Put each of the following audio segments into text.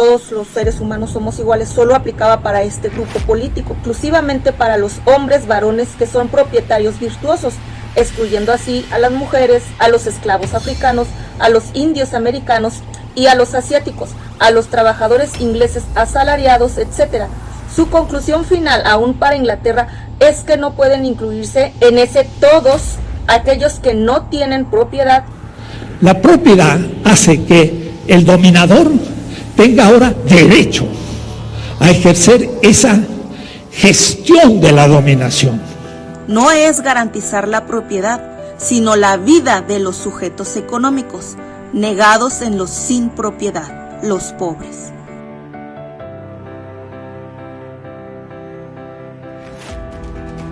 todos los seres humanos somos iguales, solo aplicaba para este grupo político, exclusivamente para los hombres varones que son propietarios virtuosos, excluyendo así a las mujeres, a los esclavos africanos, a los indios americanos y a los asiáticos, a los trabajadores ingleses asalariados, etc. Su conclusión final, aún para Inglaterra, es que no pueden incluirse en ese todos aquellos que no tienen propiedad. La propiedad hace que el dominador tenga ahora derecho a ejercer esa gestión de la dominación. No es garantizar la propiedad, sino la vida de los sujetos económicos, negados en los sin propiedad, los pobres.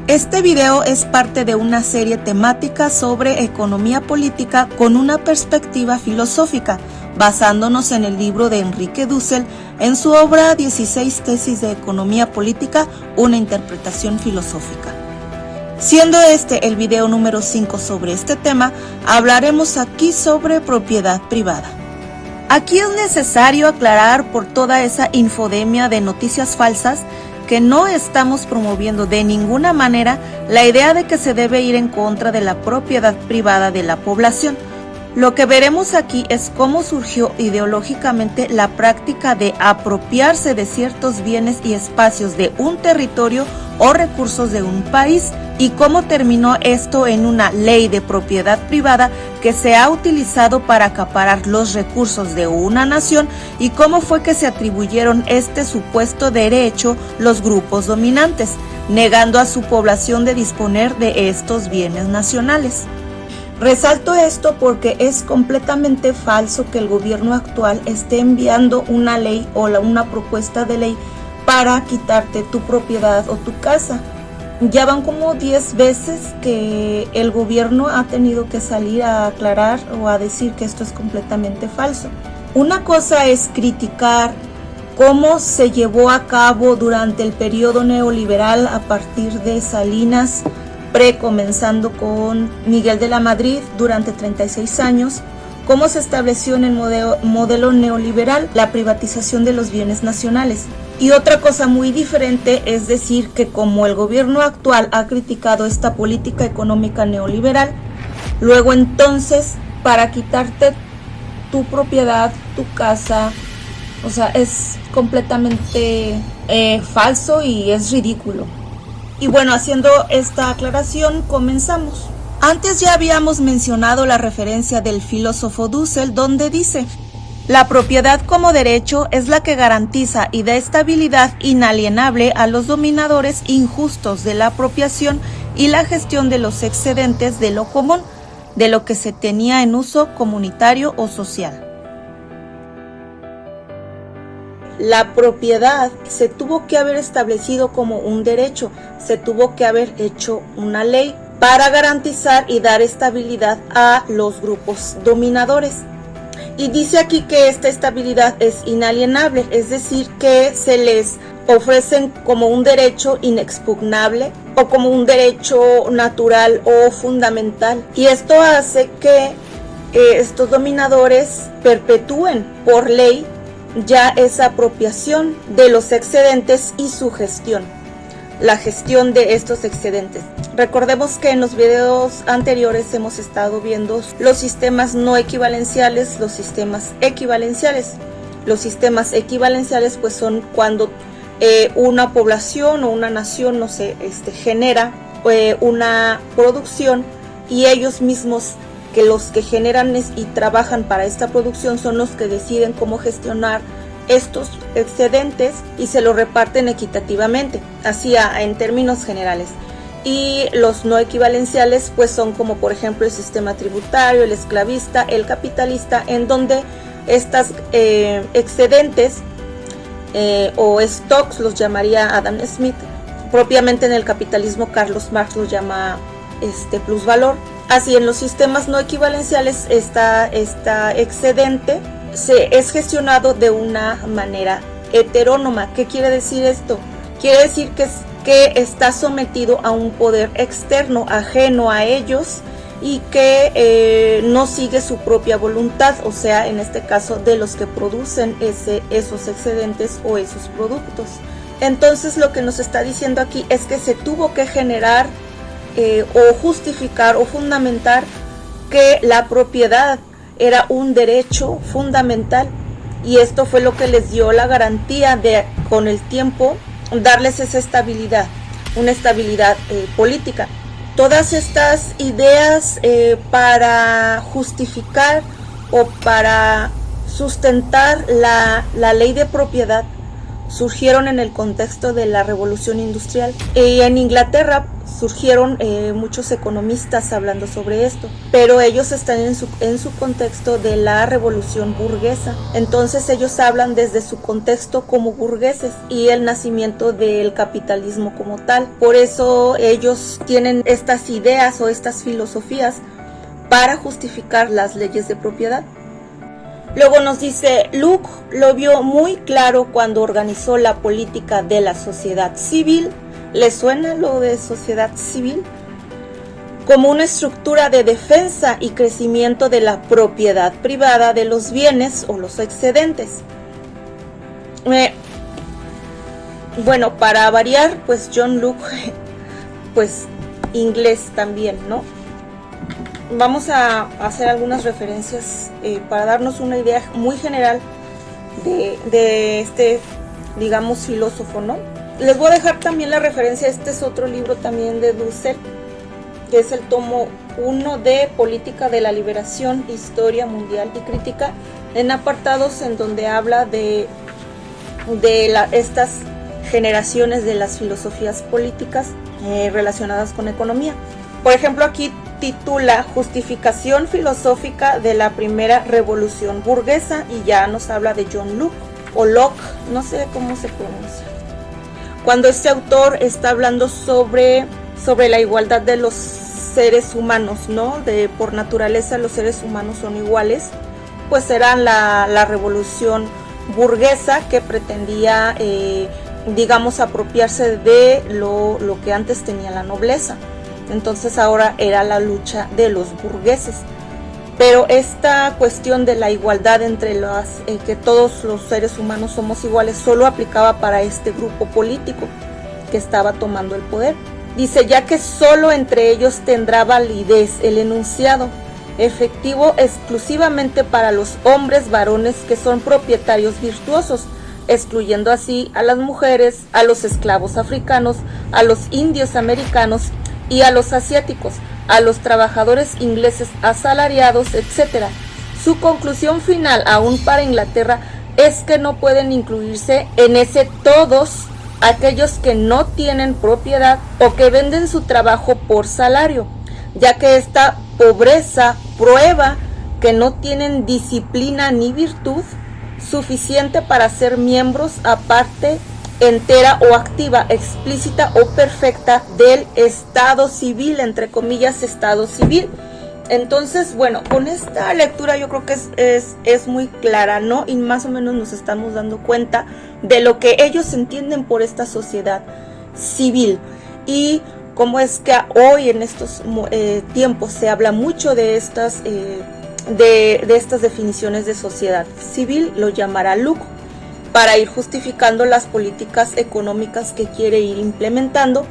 Este video es parte de una serie temática sobre economía política con una perspectiva filosófica, basándonos en el libro de Enrique Dussel en su obra 16 tesis de economía política, una interpretación filosófica. Siendo este el video número 5 sobre este tema, hablaremos aquí sobre propiedad privada. Aquí es necesario aclarar por toda esa infodemia de noticias falsas que no estamos promoviendo de ninguna manera la idea de que se debe ir en contra de la propiedad privada de la población. Lo que veremos aquí es cómo surgió ideológicamente la práctica de apropiarse de ciertos bienes y espacios de un territorio o recursos de un país y cómo terminó esto en una ley de propiedad privada que se ha utilizado para acaparar los recursos de una nación y cómo fue que se atribuyeron este supuesto derecho los grupos dominantes, negando a su población de disponer de estos bienes nacionales. Resalto esto porque es completamente falso que el gobierno actual esté enviando una ley o una propuesta de ley para quitarte tu propiedad o tu casa. Ya van como 10 veces que el gobierno ha tenido que salir a aclarar o a decir que esto es completamente falso. Una cosa es criticar cómo se llevó a cabo durante el periodo neoliberal a partir de Salinas, comenzando con Miguel de la Madrid durante 36 años, cómo se estableció en el modelo neoliberal la privatización de los bienes nacionales. Y otra cosa muy diferente es decir que como el gobierno actual ha criticado esta política económica neoliberal, luego entonces para quitarte tu propiedad, tu casa, o sea, es completamente falso y es ridículo. Y bueno, haciendo esta aclaración, comenzamos. Antes ya habíamos mencionado la referencia del filósofo Dussel, donde dice: la propiedad como derecho es la que garantiza y da estabilidad inalienable a los dominadores injustos de la apropiación y la gestión de los excedentes de lo común, de lo que se tenía en uso comunitario o social. La propiedad se tuvo que haber establecido como un derecho, se tuvo que haber hecho una ley para garantizar y dar estabilidad a los grupos dominadores. Y dice aquí que esta estabilidad es inalienable, es decir, que se les ofrecen como un derecho inexpugnable o como un derecho natural o fundamental. Y esto hace que estos dominadores perpetúen por ley ya esa apropiación de los excedentes y su gestión, la gestión de estos excedentes. Recordemos que en los videos anteriores hemos estado viendo los sistemas no equivalenciales, los sistemas equivalenciales. Los sistemas equivalenciales pues son cuando una población o una nación, no sé, genera una producción y ellos mismos, que los que generan y trabajan para esta producción son los que deciden cómo gestionar estos excedentes y se los reparten equitativamente, así en términos generales. Y los no equivalenciales pues son como por ejemplo el sistema tributario, el esclavista, el capitalista, en donde estas excedentes o stocks los llamaría Adam Smith, propiamente en el capitalismo Carlos Marx los llama plusvalor. Así en los sistemas no equivalenciales esta excedente es gestionado de una manera heterónoma. ¿Qué quiere decir esto? Quiere decir que está sometido a un poder externo, ajeno a ellos, y que no sigue su propia voluntad, o sea, en este caso de los que producen esos excedentes o esos productos. Entonces lo que nos está diciendo aquí es que se tuvo que generar o justificar o fundamentar que la propiedad era un derecho fundamental, y esto fue lo que les dio la garantía de, con el tiempo, darles esa estabilidad, una estabilidad política. Todas estas ideas para justificar o para sustentar la ley de propiedad surgieron en el contexto de la Revolución Industrial. Y en Inglaterra surgieron muchos economistas hablando sobre esto, pero ellos están en su contexto de la Revolución Burguesa. Entonces ellos hablan desde su contexto como burgueses y el nacimiento del capitalismo como tal. Por eso ellos tienen estas ideas o estas filosofías para justificar las leyes de propiedad. Luego nos dice, Locke lo vio muy claro cuando organizó la política de la sociedad civil. ¿Le suena lo de sociedad civil? Como una estructura de defensa y crecimiento de la propiedad privada de los bienes o los excedentes. Bueno, para variar, pues John Locke, pues inglés también, ¿no? Vamos a hacer algunas referencias para darnos una idea muy general de este, digamos, filósofo, ¿no? Les voy a dejar también la referencia, este es otro libro también de Dussel, que es el tomo 1 de Política de la Liberación, Historia Mundial y Crítica, en apartados en donde habla de estas generaciones de las filosofías políticas relacionadas con economía. Por ejemplo, aquí titula Justificación filosófica de la primera revolución burguesa, y ya nos habla de John Locke o Locke, no sé cómo se pronuncia. Cuando este autor está hablando sobre la igualdad de los seres humanos, ¿no? Por naturaleza los seres humanos son iguales, pues era la revolución burguesa que pretendía, digamos, apropiarse de lo que antes tenía la nobleza. Entonces ahora era la lucha de los burgueses. Pero esta cuestión de la igualdad entre que todos los seres humanos somos iguales solo aplicaba para este grupo político que estaba tomando el poder. Dice, ya que solo entre ellos tendrá validez el enunciado, efectivo exclusivamente para los hombres varones que son propietarios virtuosos, excluyendo así a las mujeres, a los esclavos africanos, a los indios americanos y a los asiáticos, a los trabajadores ingleses asalariados, etc. Su conclusión final, aún para Inglaterra, es que no pueden incluirse en ese todos aquellos que no tienen propiedad o que venden su trabajo por salario, ya que esta pobreza prueba que no tienen disciplina ni virtud suficiente para ser miembros aparte entera o activa, explícita o perfecta del estado civil, entre comillas, estado civil. Entonces, bueno, con esta lectura yo creo que es muy clara, ¿no? Y más o menos nos estamos dando cuenta de lo que ellos entienden por esta sociedad civil y cómo es que hoy en estos tiempos se habla mucho de estas definiciones de sociedad civil, lo llamará Locke, para ir justificando las políticas económicas que quiere ir implementando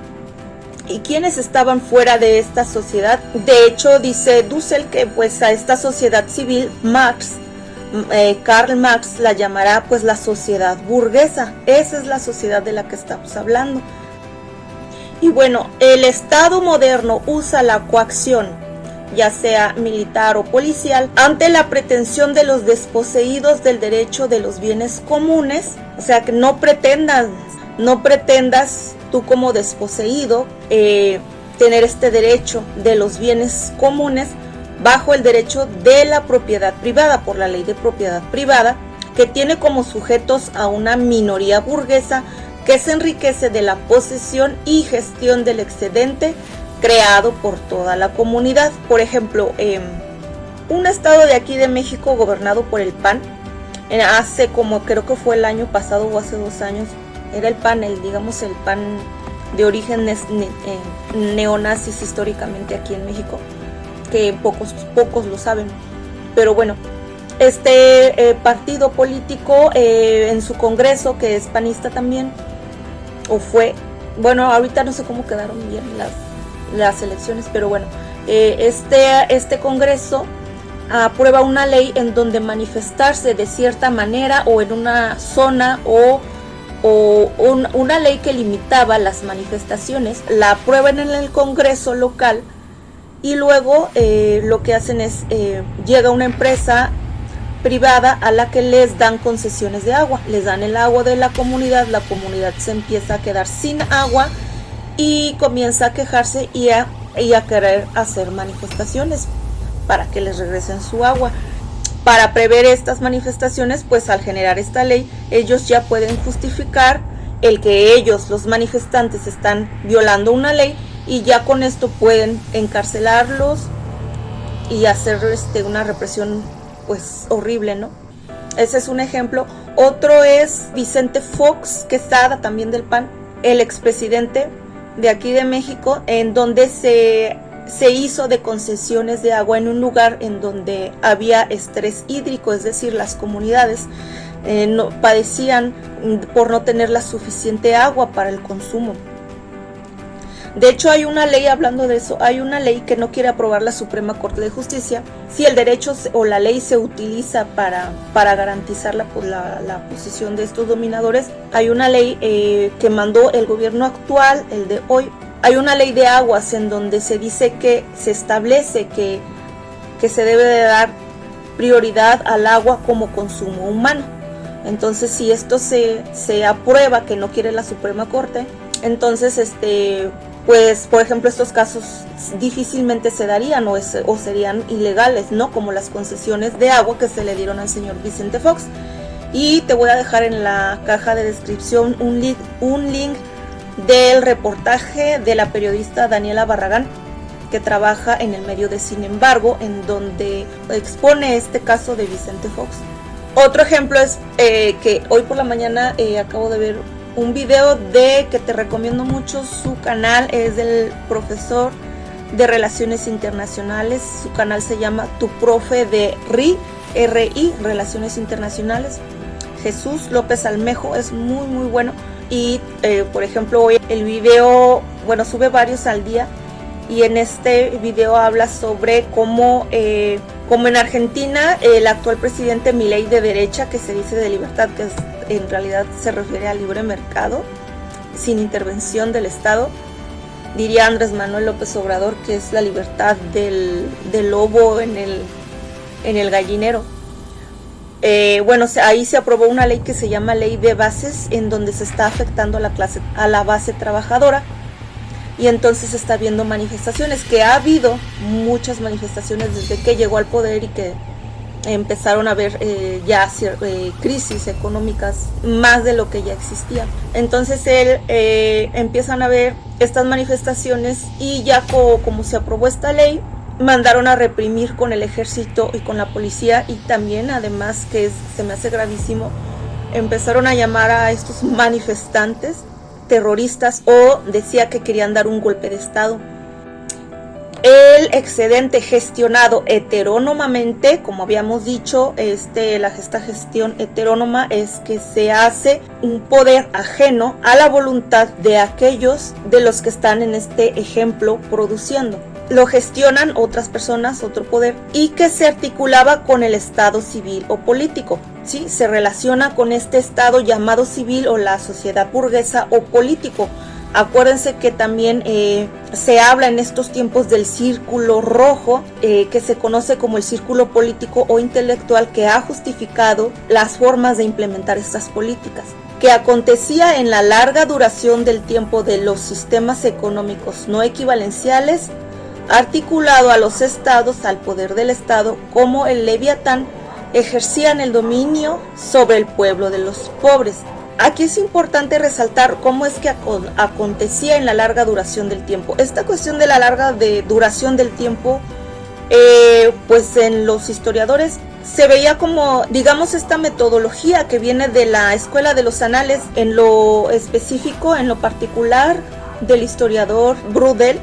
y quienes estaban fuera de esta sociedad. De hecho, dice Dussel que pues a esta sociedad civil Karl Marx la llamará pues la sociedad burguesa. Esa es la sociedad de la que estamos hablando. Y bueno, el Estado moderno usa la coacción, ya sea militar o policial, ante la pretensión de los desposeídos del derecho de los bienes comunes. O sea, que no pretendas tú como desposeído tener este derecho de los bienes comunes bajo el derecho de la propiedad privada, por la ley de propiedad privada, que tiene como sujetos a una minoría burguesa que se enriquece de la posesión y gestión del excedente creado por toda la comunidad. Por ejemplo, un estado de aquí de México gobernado por el PAN, hace como creo que fue el año pasado o hace 2 años, era el PAN, el PAN de origen neonazis históricamente aquí en México. que pocos lo saben. Pero bueno, este partido político en su congreso, que es panista también, o fue, bueno, ahorita no sé cómo quedaron bien las elecciones, pero bueno, este congreso aprueba una ley en donde manifestarse de cierta manera o en una zona o una ley que limitaba las manifestaciones, la aprueban en el Congreso local y luego lo que hacen es, llega una empresa privada a la que les dan concesiones de agua, les dan el agua de la comunidad se empieza a quedar sin agua y comienza a quejarse y a querer hacer manifestaciones para que les regresen su agua. Para prever estas manifestaciones, pues al generar esta ley, ellos ya pueden justificar el que ellos, los manifestantes, están violando una ley y ya con esto pueden encarcelarlos y hacer una represión pues horrible, ¿no? Ese es un ejemplo. Otro es Vicente Fox Quesada, también del PAN, el expresidente de aquí de México, en donde se hizo de concesiones de agua en un lugar en donde había estrés hídrico, es decir, las comunidades padecían por no tener la suficiente agua para el consumo. De hecho, hay una ley, hablando de eso, hay una ley que no quiere aprobar la Suprema Corte de Justicia. Si el derecho o la ley se utiliza para garantizar la posición de estos dominadores, hay una ley que mandó el gobierno actual, el de hoy. Hay una ley de aguas en donde se dice que se establece que se debe de dar prioridad al agua como consumo humano. Entonces, si esto se aprueba, que no quiere la Suprema Corte, entonces pues por ejemplo estos casos difícilmente se darían o serían ilegales, ¿no? Como las concesiones de agua que se le dieron al señor Vicente Fox. Y te voy a dejar en la caja de descripción un link del reportaje de la periodista Daniela Barragán, que trabaja en el medio de Sin Embargo, en donde expone este caso de Vicente Fox. Otro ejemplo es que hoy por la mañana acabo de ver un video que te recomiendo mucho. Su canal es del profesor de Relaciones Internacionales. Su canal se llama Tu Profe de RI, Relaciones Internacionales. Jesús López Almejo, es muy muy bueno. Y por ejemplo hoy el video, bueno, sube varios al día, y en este video habla sobre cómo en Argentina el actual presidente Milei, de derecha, que se dice de libertad, que en realidad se refiere al libre mercado sin intervención del Estado, diría Andrés Manuel López Obrador, que es la libertad del lobo en el gallinero. Bueno, ahí se aprobó una ley que se llama Ley de Bases, en donde se está afectando a la base trabajadora, y entonces está habiendo manifestaciones, que ha habido muchas manifestaciones desde que llegó al poder y que empezaron a haber crisis económicas más de lo que ya existía. Entonces empiezan a haber estas manifestaciones y ya como se aprobó esta ley, mandaron a reprimir con el ejército y con la policía, y también, además, se me hace gravísimo, empezaron a llamar a estos manifestantes terroristas, o decía que querían dar un golpe de estado. El excedente gestionado heterónomamente, como habíamos dicho, esta gestión heterónoma es que se hace un poder ajeno a la voluntad de aquellos de los que están en este ejemplo produciendo. Lo gestionan otras personas, otro poder, y que se articulaba con el Estado civil o político. ¿Sí? Se relaciona con este Estado llamado civil o la sociedad burguesa o político. Acuérdense que también se habla en estos tiempos del círculo rojo, que se conoce como el círculo político o intelectual, que ha justificado las formas de implementar estas políticas, que acontecía en la larga duración del tiempo de los sistemas económicos no equivalenciales, articulado a los estados, al poder del Estado, como el Leviatán, ejercían el dominio sobre el pueblo de los pobres. Aquí es importante resaltar cómo es que acontecía en la larga duración del tiempo. Esta cuestión de la larga duración del tiempo, pues en los historiadores se veía como, digamos, esta metodología que viene de la Escuela de los Anales, en lo específico, en lo particular, del historiador Braudel,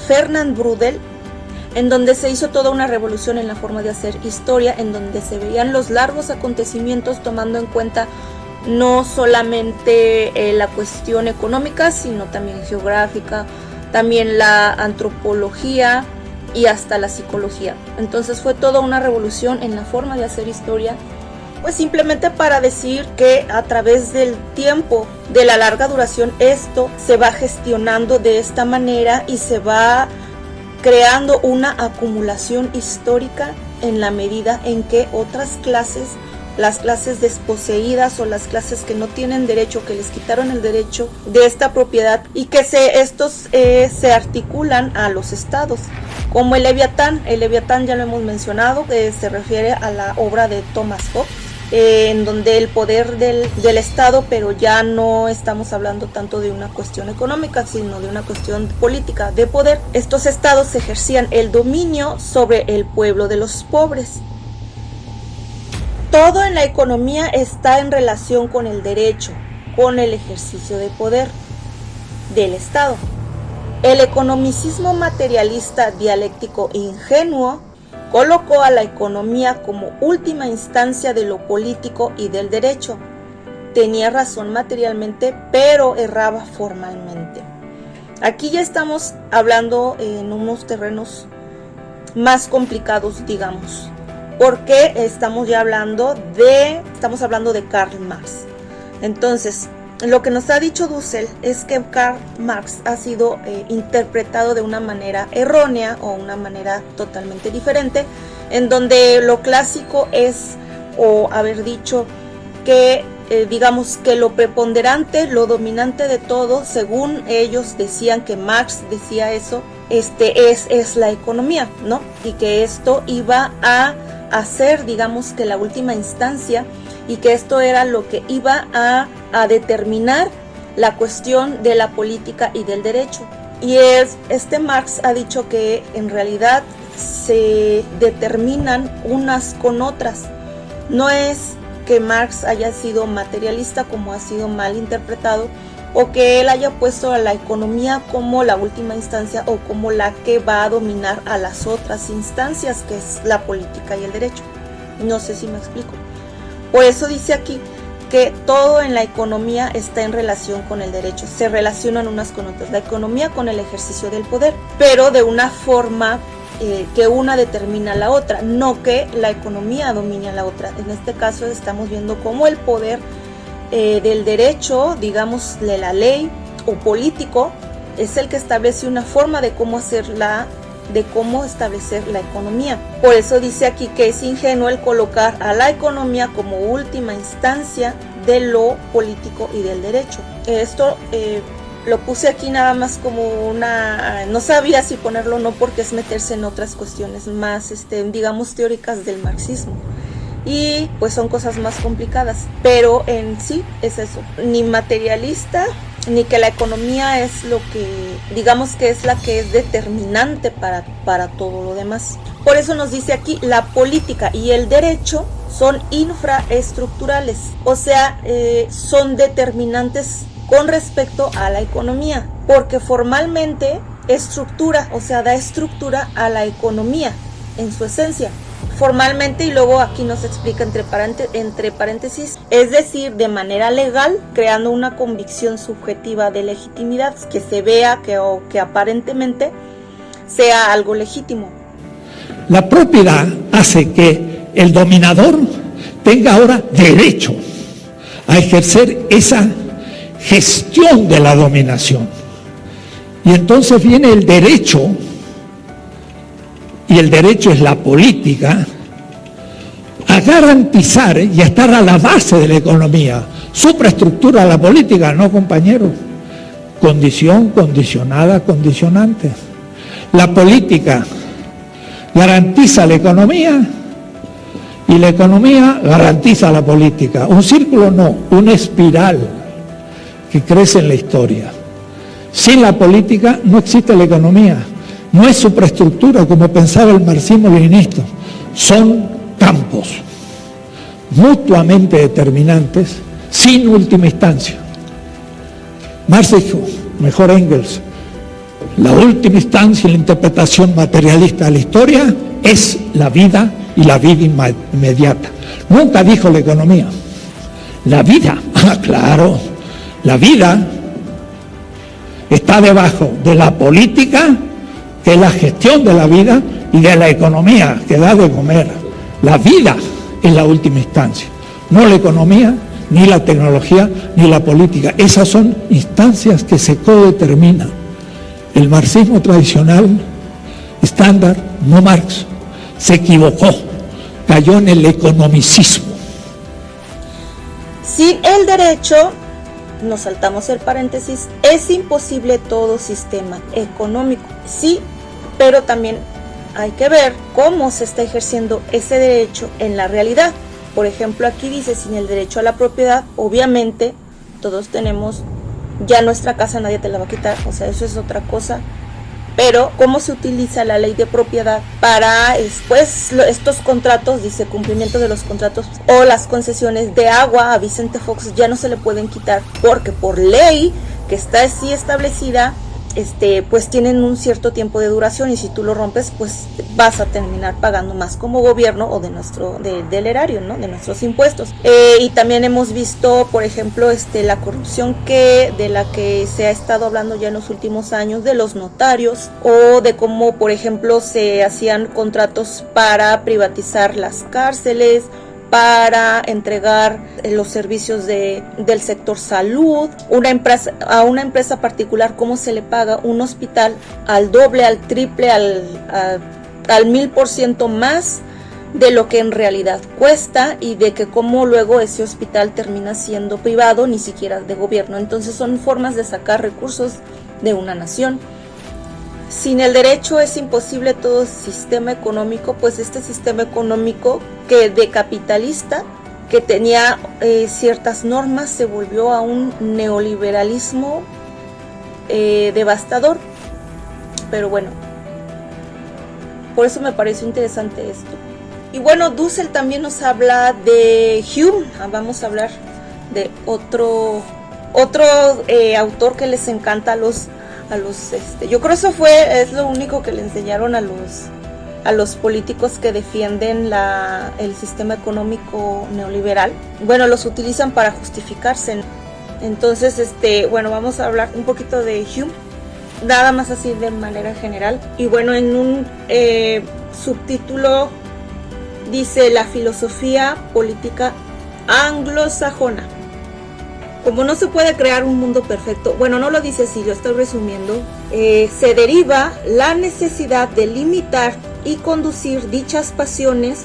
Fernand Braudel, en donde se hizo toda una revolución en la forma de hacer historia, en donde se veían los largos acontecimientos tomando en cuenta no solamente la cuestión económica, sino también geográfica, también la antropología y hasta la psicología. Entonces fue toda una revolución en la forma de hacer historia, pues simplemente para decir que a través del tiempo, de la larga duración, esto se va gestionando de esta manera y se va creando una acumulación histórica en la medida en que otras clases, las clases desposeídas o las clases que no tienen derecho, que les quitaron el derecho de esta propiedad y que estos se articulan a los estados, como el Leviatán. El Leviatán ya lo hemos mencionado, se refiere a la obra de Thomas Hobbes, en donde el poder del Estado, pero ya no estamos hablando tanto de una cuestión económica, sino de una cuestión política, de poder. Estos estados ejercían el dominio sobre el pueblo de los pobres. Todo en la economía está en relación con el derecho, con el ejercicio de poder del Estado. El economicismo materialista dialéctico ingenuo colocó a la economía como última instancia de lo político y del derecho. Tenía razón materialmente, pero erraba formalmente. Aquí ya estamos hablando en unos terrenos más complicados, digamos, porque estamos hablando de Karl Marx. Entonces, lo que nos ha dicho Dussel es que Karl Marx ha sido interpretado de una manera errónea o una manera totalmente diferente, en donde lo clásico es o haber dicho que digamos que lo preponderante, lo dominante de todo, según ellos decían que Marx decía eso, es la economía, ¿no? Y que esto iba a hacer, digamos, que la última instancia, y que esto era lo que iba a determinar la cuestión de la política y del derecho. Y Marx ha dicho que en realidad se determinan unas con otras. No es que Marx haya sido materialista, como ha sido mal interpretado, o que él haya puesto a la economía como la última instancia o como la que va a dominar a las otras instancias, que es la política y el derecho. No sé si me explico. Por eso dice aquí que todo en la economía está en relación con el derecho, se relacionan unas con otras, la economía con el ejercicio del poder, pero de una forma que una determina a la otra, no que la economía domine a la otra. En este caso estamos viendo cómo el poder del derecho, digamos de la ley o político, es el que establece una forma de cómo establecer la economía. Por eso dice aquí que es ingenuo el colocar a la economía como última instancia de lo político y del derecho. Esto lo puse aquí nada más como no sabía si ponerlo o no, porque es meterse en otras cuestiones más, digamos, teóricas del marxismo. Y pues son cosas más complicadas, pero en sí es eso, ni materialista, ni que la economía es lo que, digamos que es la que es determinante para todo lo demás. Por eso nos dice aquí, la política y el derecho son infraestructurales, o sea, son determinantes con respecto a la economía, porque formalmente estructura, o sea, da estructura a la economía en su esencia. Formalmente, y luego aquí nos explica entre paréntesis, es decir, de manera legal, creando una convicción subjetiva de legitimidad, que se vea que aparentemente sea algo legítimo. La propiedad hace que el dominador tenga ahora derecho a ejercer esa gestión de la dominación. Y entonces viene el derecho, y el derecho es la política, a garantizar y a estar a la base de la economía. Supraestructura la política, no, compañeros. Condición, condicionada, condicionante. La política garantiza la economía y la economía garantiza la política. Un círculo no, una espiral que crece en la historia. Sin la política no existe la economía. No es supraestructura como pensaba el marxismo-leninista, son campos mutuamente determinantes sin última instancia. Marx dijo, mejor Engels, la última instancia en la interpretación materialista de la historia es la vida y la vida inmediata. Nunca dijo la economía. La vida, claro, la vida está debajo de la política, que es la gestión de la vida, y de la economía, que da de comer. La vida es la última instancia, no la economía, ni la tecnología, ni la política. Esas son instancias que se codeterminan. El marxismo tradicional, estándar, no Marx, se equivocó, cayó en el economicismo. Sin el derecho, nos saltamos el paréntesis, es imposible todo sistema económico. Sí, pero también hay que ver cómo se está ejerciendo ese derecho en la realidad. Por ejemplo, aquí dice, sin el derecho a la propiedad, obviamente todos tenemos ya nuestra casa, nadie te la va a quitar, o sea, eso es otra cosa. Pero cómo se utiliza la ley de propiedad para después estos contratos, dice cumplimiento de los contratos o las concesiones de agua a Vicente Fox ya no se le pueden quitar, porque por ley que está así establecida, pues tienen un cierto tiempo de duración, y si tú lo rompes, pues vas a terminar pagando más como gobierno o del erario, ¿no? De nuestros impuestos. Y también hemos visto, por ejemplo, la corrupción de la que se ha estado hablando ya en los últimos años, de los notarios, o de cómo, por ejemplo, se hacían contratos para privatizar las cárceles, para entregar los servicios del sector salud, a una empresa particular, cómo se le paga un hospital al doble, al triple, al 1000% más de lo que en realidad cuesta, y de que cómo luego ese hospital termina siendo privado, ni siquiera de gobierno. Entonces son formas de sacar recursos de una nación. Sin el derecho es imposible todo sistema económico, pues este sistema económico de capitalista, que tenía ciertas normas, se volvió a un neoliberalismo devastador. Pero bueno, por eso me pareció interesante esto. Y bueno, Dussel también nos habla de Hume. Vamos a hablar de otro autor que les encanta a los yo creo es lo único que le enseñaron a los políticos que defienden el sistema económico neoliberal. Bueno, los utilizan para justificarse. Entonces, bueno, vamos a hablar un poquito de Hume, nada más así de manera general. Y bueno, en un subtítulo dice: la filosofía política anglosajona. Como no se puede crear un mundo perfecto, bueno, no lo dice así, lo estoy resumiendo, se deriva la necesidad de limitar y conducir dichas pasiones,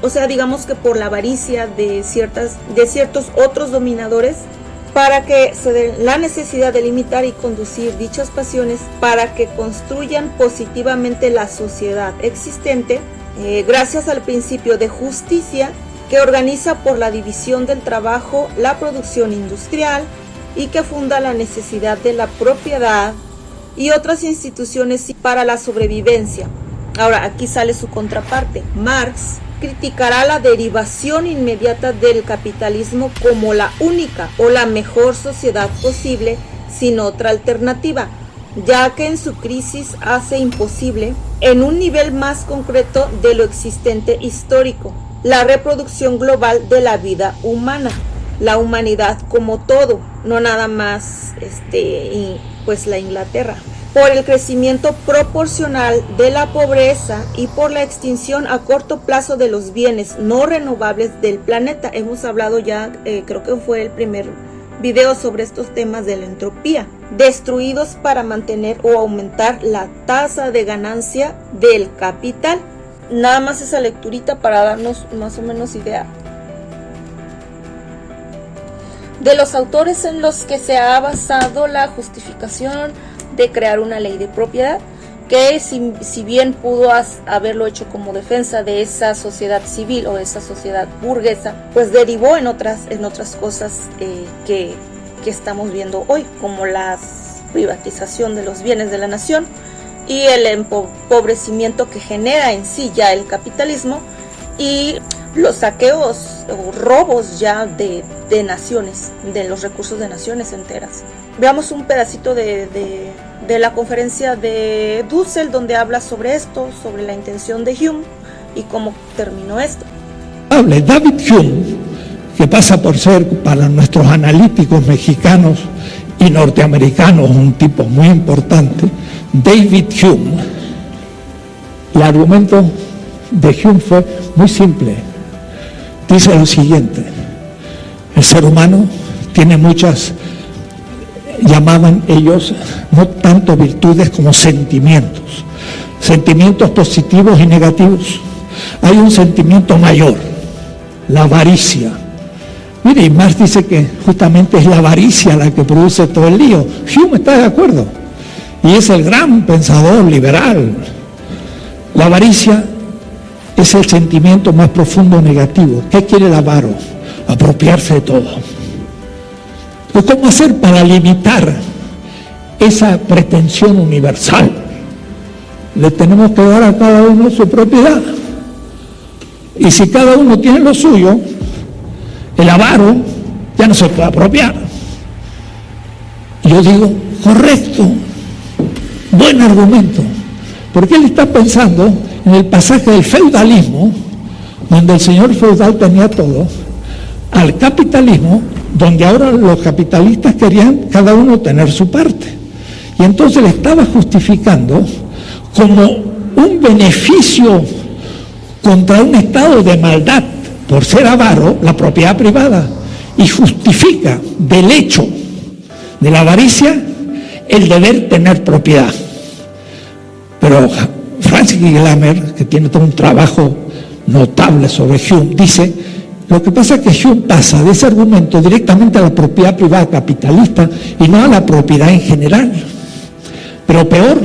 o sea, digamos que por la avaricia de ciertos otros dominadores, para que se dé la necesidad de limitar y conducir dichas pasiones para que construyan positivamente la sociedad existente, gracias al principio de justicia, que organiza por la división del trabajo la producción industrial, y que funda la necesidad de la propiedad y otras instituciones para la sobrevivencia. Ahora, aquí sale su contraparte. Marx criticará la derivación inmediata del capitalismo como la única o la mejor sociedad posible sin otra alternativa, ya que en su crisis hace imposible, en un nivel más concreto de lo existente histórico, la reproducción global de la vida humana, la humanidad como todo, no nada más pues la Inglaterra, por el crecimiento proporcional de la pobreza y por la extinción a corto plazo de los bienes no renovables del planeta. Hemos hablado ya, creo que fue el primer video sobre estos temas de la entropía, destruidos para mantener o aumentar la tasa de ganancia del capital. Nada más esa lecturita para darnos más o menos idea de los autores en los que se ha basado la justificación de crear una ley de propiedad, que si bien pudo haberlo hecho como defensa de esa sociedad civil o esa sociedad burguesa, pues derivó en otras cosas que estamos viendo hoy, como la privatización de los bienes de la nación y el empobrecimiento que genera en sí ya el capitalismo, y los saqueos o robos ya de naciones, de los recursos de naciones enteras. Veamos un pedacito de de la conferencia de Dussel, donde habla sobre esto, sobre la intención de Hume y cómo terminó esto. David Hume, que pasa por ser para nuestros analíticos mexicanos y norteamericanos un tipo muy importante, David Hume, el argumento de Hume fue muy simple. Dice lo siguiente: el ser humano tiene muchas, llamaban ellos, no tanto virtudes como sentimientos positivos y negativos. Hay un sentimiento mayor, la avaricia. Mire, y Marx dice que justamente es la avaricia la que produce todo el lío. Hume está de acuerdo, y es el gran pensador liberal. La avaricia es el sentimiento más profundo negativo. ¿Qué quiere el avaro? Apropiarse de todo. Pues, ¿cómo hacer para limitar esa pretensión universal? Le tenemos que dar a cada uno su propiedad. Y si cada uno tiene lo suyo, el avaro ya no se puede apropiar. Yo digo, correcto, buen argumento, porque él está pensando en el pasaje del feudalismo, donde el señor feudal tenía todo, al capitalismo, donde ahora los capitalistas querían cada uno tener su parte. Y entonces le estaba justificando como un beneficio contra un estado de maldad por ser avaro la propiedad privada, y justifica del hecho de la avaricia el deber tener propiedad. Pero Francis Glamer, que tiene todo un trabajo notable sobre Hume, dice: lo que pasa es que Hume pasa de ese argumento directamente a la propiedad privada capitalista y no a la propiedad en general. Pero peor,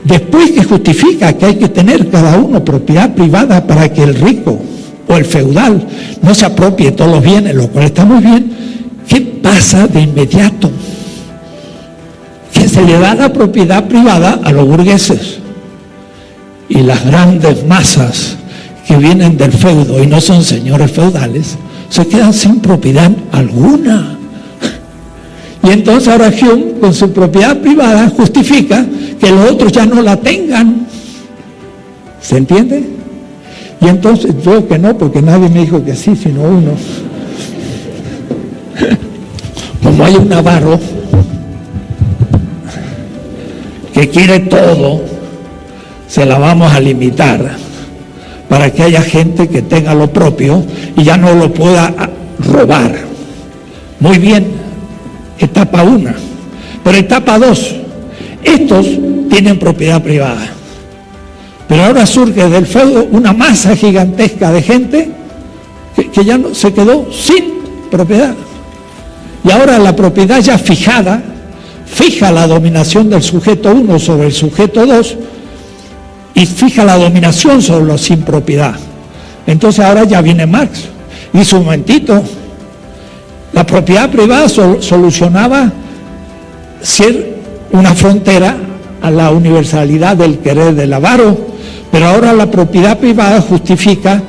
después que justifica que hay que tener cada uno propiedad privada para que el rico o el feudal no se apropie de todos los bienes, lo cual está muy bien, ¿qué pasa de inmediato? Que se le da la propiedad privada a los burgueses, y las grandes masas que vienen del feudo y no son señores feudales se quedan sin propiedad alguna. Y entonces ahora Hume, con su propiedad privada, justifica que los otros ya no la tengan. ¿Se entiende? Y entonces yo que no, porque nadie me dijo que sí, sino uno. Como hay un avaro que quiere todo, se la vamos a limitar para que haya gente que tenga lo propio y ya no lo pueda robar. Muy bien, etapa 1. Pero etapa 2, estos tienen propiedad privada. Pero ahora surge del feudo una masa gigantesca de gente que ya no, se quedó sin propiedad. Y ahora la propiedad ya fijada, fija la dominación del sujeto 1 sobre el sujeto 2 y fija la dominación sobre los sin propiedad. Entonces ahora ya viene Marx y dice: un momentito, la propiedad privada solucionaba ser una frontera a la universalidad del querer del avaro, pero ahora la propiedad privada justifica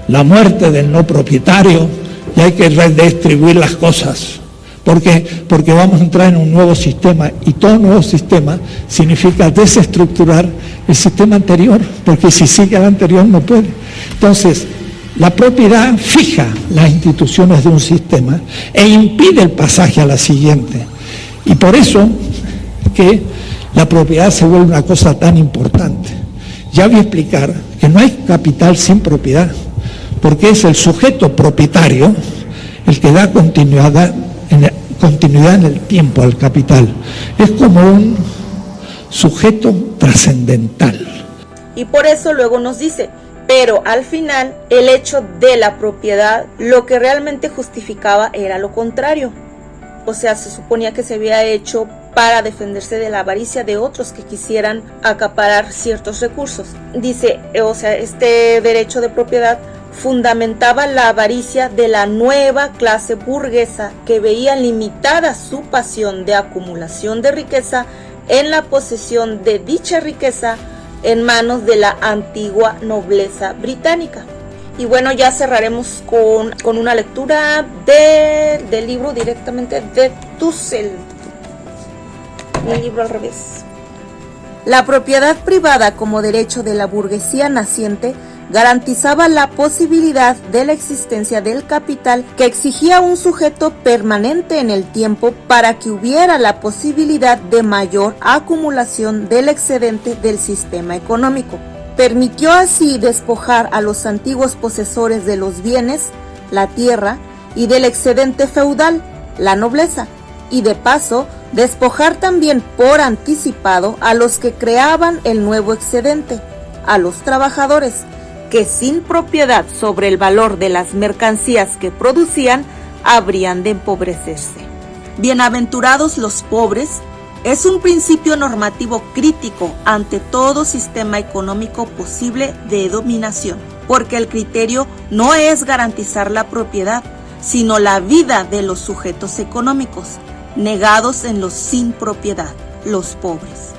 la muerte del no propietario y hay que redistribuir las cosas. ¿Por qué? Porque vamos a entrar en un nuevo sistema, y todo nuevo sistema significa desestructurar el sistema anterior, porque si sigue el anterior no puede. Entonces, la propiedad fija las instituciones de un sistema e impide el pasaje a la siguiente. Y por eso que la propiedad se vuelve una cosa tan importante. Ya voy a explicar que no hay capital sin propiedad, porque es el sujeto propietario el que da continuidad en el tiempo al capital. Es como un sujeto trascendental. Y por eso luego nos dice: pero al final el hecho de la propiedad lo que realmente justificaba era lo contrario. O sea, se suponía que se había hecho para defenderse de la avaricia de otros que quisieran acaparar ciertos recursos. Dice, o sea, este derecho de propiedad fundamentaba la avaricia de la nueva clase burguesa que veía limitada su pasión de acumulación de riqueza en la posesión de dicha riqueza en manos de la antigua nobleza británica. Y bueno, ya cerraremos con una lectura del libro directamente de Dussel. Mi libro al revés. La propiedad privada como derecho de la burguesía naciente garantizaba la posibilidad de la existencia del capital que exigía un sujeto permanente en el tiempo para que hubiera la posibilidad de mayor acumulación del excedente del sistema económico. Permitió así despojar a los antiguos posesores de los bienes, la tierra, y del excedente feudal, la nobleza, y de paso despojar también por anticipado a los que creaban el nuevo excedente, a los trabajadores, que sin propiedad sobre el valor de las mercancías que producían, habrían de empobrecerse. Bienaventurados los pobres es un principio normativo crítico ante todo sistema económico posible de dominación, porque el criterio no es garantizar la propiedad, sino la vida de los sujetos económicos, negados en los sin propiedad, los pobres.